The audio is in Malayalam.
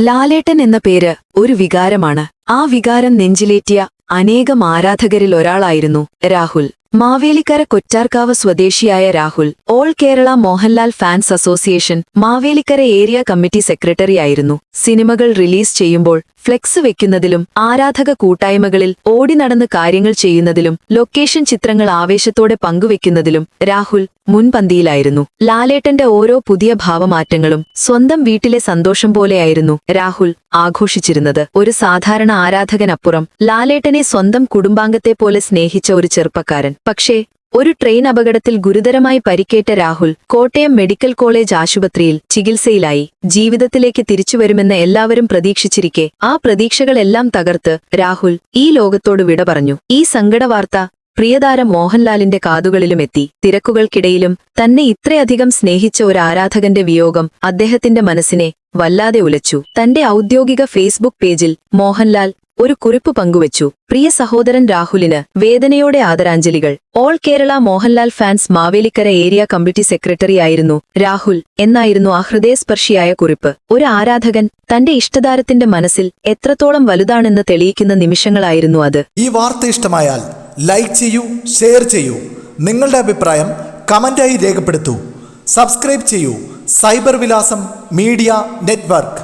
ലാലേട്ടൻ എന്ന പേര് ഒരു വികാരമാണ്. ആ വികാരം നെഞ്ചിലേറ്റിയ അനേകം ആരാധകരിൽ ഒരാളായിരുന്നു രാഹുൽ. മാവേലിക്കര കൊറ്റാർക്കാവ് സ്വദേശിയായ Rahul all Kerala Mohanlal fans association Mavelikkara area committee സെക്രട്ടറിയായിരുന്നു. സിനിമകൾ റിലീസ് ചെയ്യുമ്പോൾ ഫ്ലെക്സ് വെക്കുന്നതിലും ആരാധക കൂട്ടായ്മകളിൽ ഓടി നടന്ന് കാര്യങ്ങൾ ചെയ്യുന്നതിലും ലൊക്കേഷൻ ചിത്രങ്ങൾ ആവേശത്തോടെ പങ്കുവെക്കുന്നതിലും രാഹുൽ മുൻപന്തിയിലായിരുന്നു. ലാലേട്ടന്റെ ഓരോ പുതിയ ഭാവമാറ്റങ്ങളും സ്വന്തം വീട്ടിലെ സന്തോഷം പോലെയായിരുന്നു രാഹുൽ ആഘോഷിച്ചിരുന്നത്. ഒരു സാധാരണ ആരാധകനപ്പുറം ലാലേട്ടനെ സ്വന്തം കുടുംബാംഗത്തെപ്പോലെ സ്നേഹിച്ച ഒരു ചെറുപ്പക്കാരൻ. പക്ഷേ ഒരു ട്രെയിൻ അപകടത്തിൽ ഗുരുതരമായി പരിക്കേറ്റ രാഹുൽ കോട്ടയം മെഡിക്കൽ കോളേജ് ആശുപത്രിയിൽ ചികിത്സയിലായി. ജീവിതത്തിലേക്ക് തിരിച്ചുവരുമെന്ന് എല്ലാവരും പ്രതീക്ഷിച്ചിരിക്കെ ആ പ്രതീക്ഷകളെല്ലാം തകർത്ത് രാഹുൽ ഈ ലോകത്തോട് വിട പറഞ്ഞു. ഈ സങ്കടവാർത്ത പ്രിയതാരം മോഹൻലാലിന്റെ കാതുകളിലുമെത്തി. തിരക്കുകൾക്കിടയിലും തന്നെ ഇത്രയധികം സ്നേഹിച്ച ഒരു ആരാധകന്റെ വിയോഗം അദ്ദേഹത്തിന്റെ മനസ്സിനെ വല്ലാതെ ഉലച്ചു. തന്റെ ഔദ്യോഗിക ഫേസ്ബുക്ക് പേജിൽ മോഹൻലാൽ ഒരു കുറിപ്പ് പങ്കുവച്ചു. പ്രിയ സഹോദരൻ രാഹുലിന് വേദനയോടെ ആദരാഞ്ജലികൾ. All Kerala Mohanlal fans Mavelikkara area committee സെക്രട്ടറിയായിരുന്നു രാഹുൽ എന്നായിരുന്നു ആ ഹൃദയസ്പർശിയായ കുറിപ്പ്. ഒരു ആരാധകൻ തന്റെ ഇഷ്ടതാരത്തിന്റെ മനസ്സിൽ എത്രത്തോളം വലുതാണെന്ന് തെളിയിക്കുന്ന നിമിഷങ്ങളായിരുന്നു അത്. ഈ വാർത്ത ഇഷ്ടമായാൽ ലൈക്ക് ചെയ്യൂ, ഷെയർ ചെയ്യൂ. നിങ്ങളുടെ അഭിപ്രായം കമന്റായി രേഖപ്പെടുത്തൂ. സബ്സ്ക്രൈബ് ചെയ്യൂ സൈബർ വിലാസം മീഡിയ നെറ്റ്വർക്ക്.